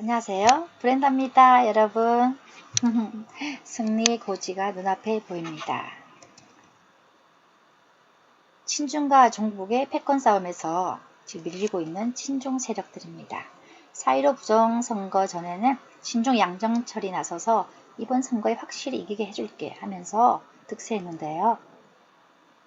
안녕하세요. 브렌다입니다, 여러분. 승리의 고지가 눈앞에 보입니다. 친중과 종북의 패권 싸움에서 지금 밀리고 있는 친중 세력들입니다. 4.15 부정선거 전에는 친중 양정철이 나서서 이번 선거에 확실히 이기게 해줄게 하면서 득세했는데요.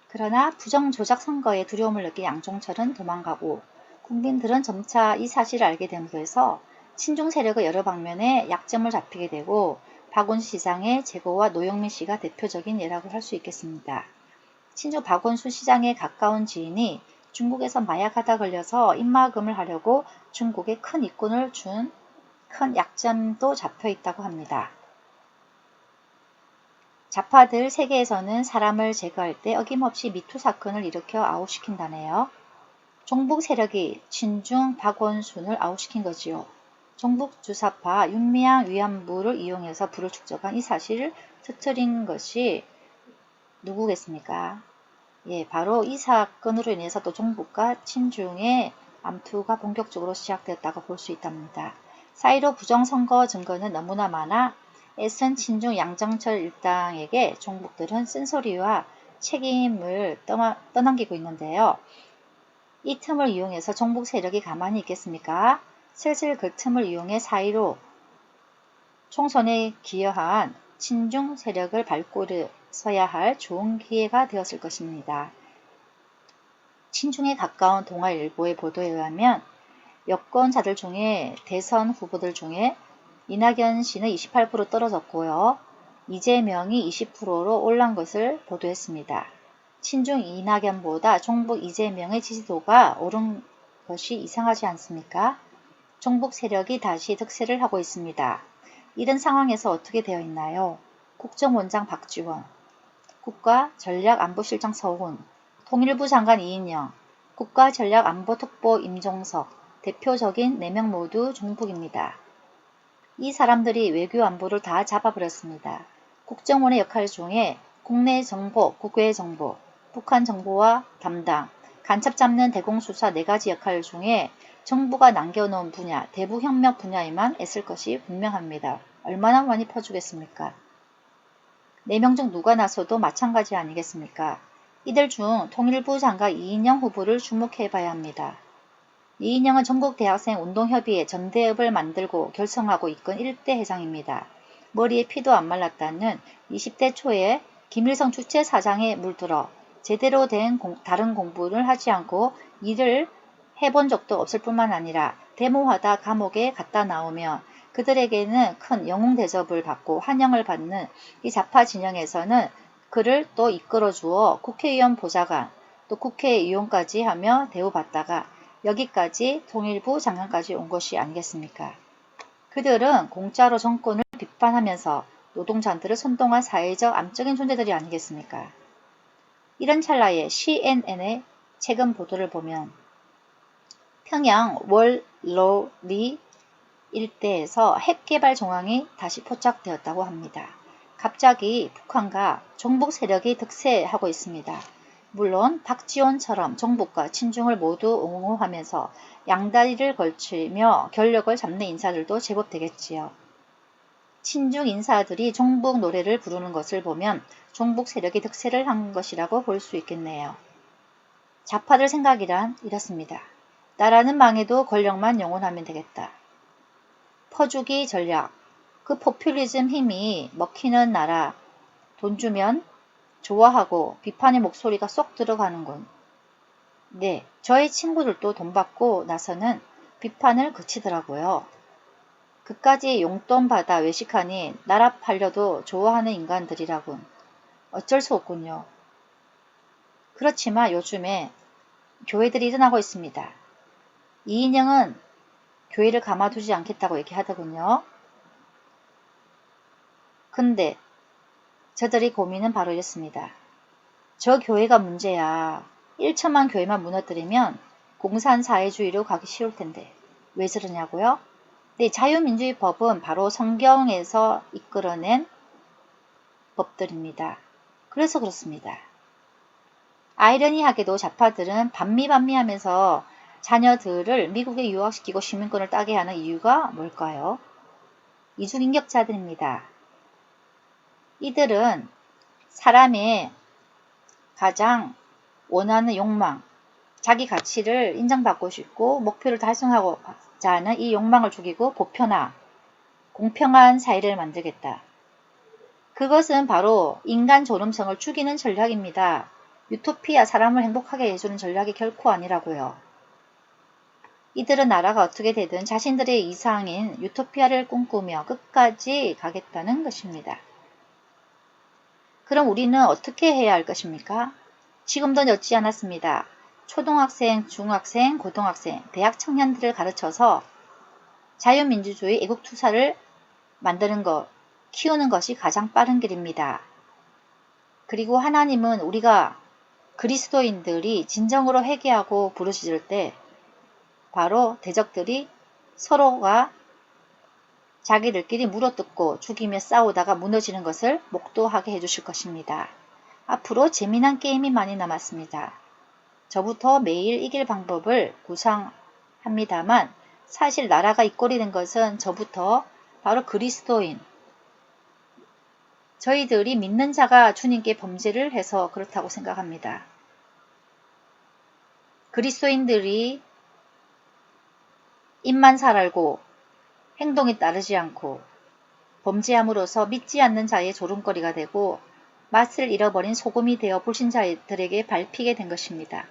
그러나 부정조작 선거에 두려움을 느낀 양정철은 도망가고 국민들은 점차 이 사실을 알게 됨으로 해서 친중 세력의 여러 방면에 약점을 잡히게 되고 박원순 시장의 제거와 노영민 씨가 대표적인 예라고 할 수 있겠습니다. 친중 박원순 시장에 가까운 지인이 중국에서 마약하다 걸려서 입막음을 하려고 중국에 큰 이권을 준 큰 약점도 잡혀 있다고 합니다. 좌파들 세계에서는 사람을 제거할 때 어김없이 미투 사건을 일으켜 아웃시킨다네요. 종북 세력이 친중 박원순을 아웃시킨 거지요. 종북 주사파 윤미향 위안부를 이용해서 부를 축적한 이 사실을 터뜨린 것이 누구겠습니까? 예, 바로 이 사건으로 인해서 또 종북과 친중의 암투가 본격적으로 시작되었다고 볼 수 있답니다. 4.15 부정선거 증거는 너무나 많아 애쓴 친중 양정철 일당에게 종북들은 쓴소리와 책임을 떠넘기고 있는데요. 이 틈을 이용해서 종북 세력이 가만히 있겠습니까? 슬슬 그 틈을 이용해 4.15 총선에 기여한 친중 세력을 밟고 서야 할 좋은 기회가 되었을 것입니다. 친중에 가까운 동아일보의 보도에 의하면 여권자들 중에 대선 후보들 중에 이낙연 씨는 28% 떨어졌고요. 이재명이 20%로 올란 것을 보도했습니다. 친중 이낙연보다 종북 이재명의 지지도가 오른 것이 이상하지 않습니까? 종북 세력이 다시 득세를 하고 있습니다. 이런 상황에서 어떻게 되어 있나요? 국정원장 박지원, 국가전략안보실장 서훈, 통일부 장관 이인영, 국가전략안보특보 임종석, 대표적인 4명 모두 종북입니다. 이 사람들이 외교 안보를 다 잡아버렸습니다. 국정원의 역할 중에 국내 정보, 국외 정보, 북한 정보와 담당, 간첩 잡는 대공수사 4가지 역할 중에 정부가 남겨놓은 분야, 대북협력 분야에만 애쓸 것이 분명합니다. 얼마나 많이 퍼주겠습니까? 4명 중 누가 나서도 마찬가지 아니겠습니까? 이들 중 통일부 장관 이인영 후보를 주목해봐야 합니다. 이인영은 전국 대학생 운동협의회 전대협을 만들고 결성하고 이끈 1대 회장입니다. 머리에 피도 안 말랐다는 20대 초에 김일성 주최사장에 물들어 제대로 된 다른 공부를 하지 않고 일을 해본 적도 없을 뿐만 아니라 데모하다 감옥에 갔다 나오면 그들에게는 큰 영웅 대접을 받고 환영을 받는 이 좌파 진영에서는 그를 또 이끌어주어 국회의원 보좌관 또 국회의원까지 하며 대우받다가 여기까지 통일부 장관까지 온 것이 아니겠습니까? 그들은 공짜로 정권을 비판하면서 노동자들을 선동한 사회적 암적인 존재들이 아니겠습니까? 이런 찰나에 CNN의 최근 보도를 보면 평양 월로리 일대에서 핵 개발 정황이 다시 포착되었다고 합니다. 갑자기 북한과 종북 세력이 득세하고 있습니다. 물론 박지원처럼 종북과 친중을 모두 옹호하면서 양다리를 걸치며 권력을 잡는 인사들도 제법 되겠지요. 친중 인사들이 종북 노래를 부르는 것을 보면 종북 세력이 득세를 한 것이라고 볼 수 있겠네요. 좌파들 생각이란 이렇습니다. 나라는 망해도 권력만 영원하면 되겠다. 퍼주기 전략, 그 포퓰리즘 힘이 먹히는 나라, 돈 주면 좋아하고 비판의 목소리가 쏙 들어가는군. 네, 저의 친구들도 돈 받고 나서는 비판을 그치더라고요. 그까지 용돈 받아 외식하니 나라 팔려도 좋아하는 인간들이라군. 어쩔 수 없군요. 그렇지만 요즘에 교회들이 일어나고 있습니다. 이인영은 교회를 가만두지 않겠다고 얘기하더군요. 근데 저들이 고민은 바로 이렇습니다. 저 교회가 문제야. 1천만 교회만 무너뜨리면 공산사회주의로 가기 쉬울 텐데 왜 저러냐고요? 네, 자유민주주의 법은 바로 성경에서 이끌어낸 법들입니다. 그래서 그렇습니다. 아이러니하게도 좌파들은 반미반미하면서 자녀들을 미국에 유학시키고 시민권을 따게 하는 이유가 뭘까요? 이주민격자들입니다. 이들은 사람의 가장 원하는 욕망, 자기 가치를 인정받고 싶고 목표를 달성하고자 하는 이 욕망을 죽이고 보편화, 공평한 사회를 만들겠다. 그것은 바로 인간 존엄성을 죽이는 전략입니다. 유토피아, 사람을 행복하게 해주는 전략이 결코 아니라고요. 이들은 나라가 어떻게 되든 자신들의 이상인 유토피아를 꿈꾸며 끝까지 가겠다는 것입니다. 그럼 우리는 어떻게 해야 할 것입니까? 지금도 늦지 않았습니다. 초등학생, 중학생, 고등학생, 대학 청년들을 가르쳐서 자유민주주의 애국투사를 만드는 것, 키우는 것이 가장 빠른 길입니다. 그리고 하나님은 우리가 그리스도인들이 진정으로 회개하고 부르짖을 때 바로 대적들이 서로가 자기들끼리 물어뜯고 죽이며 싸우다가 무너지는 것을 목도하게 해주실 것입니다. 앞으로 재미난 게임이 많이 남았습니다. 저부터 매일 이길 방법을 구상합니다만 사실 나라가 이 꼴이 된 것은 저부터 바로 그리스도인, 저희들이 믿는 자가 주님께 범죄를 해서 그렇다고 생각합니다. 그리스도인들이 입만 살알고 행동에 따르지 않고 범죄함으로써 믿지 않는 자의 조롱거리가 되고 맛을 잃어버린 소금이 되어 불신자들에게 밟히게 된 것입니다.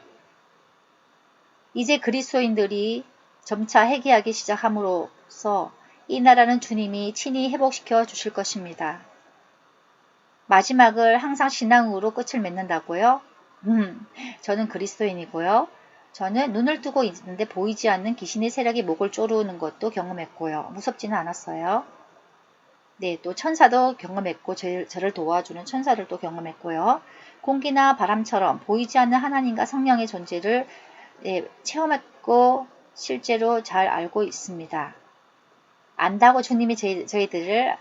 이제 그리스도인들이 점차 회개하기 시작함으로써 이 나라는 주님이 친히 회복시켜 주실 것입니다. 마지막을 항상 신앙으로 끝을 맺는다고요? 저는 그리스도인이고요. 저는 눈을 뜨고 있는데 보이지 않는 귀신의 세력이 목을 조르는 것도 경험했고요. 무섭지는 않았어요. 네, 또 천사도 경험했고 저를 도와주는 천사들도 경험했고요. 공기나 바람처럼 보이지 않는 하나님과 성령의 존재를 체험했고 실제로 잘 알고 있습니다. 안다고 주님이 저희들을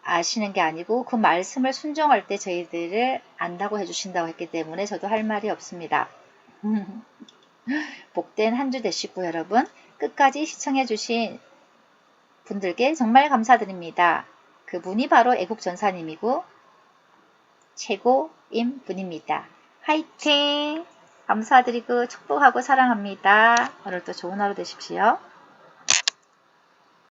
아시는 게 아니고 그 말씀을 순종할 때 저희들을 안다고 해주신다고 했기 때문에 저도 할 말이 없습니다. 복된 한 주 되시고 여러분 끝까지 시청해주신 분들께 정말 감사드립니다. 그분이 바로 애국전사님이고 최고인 분입니다. 화이팅! 감사드리고 축복하고 사랑합니다. 오늘도 좋은 하루 되십시오.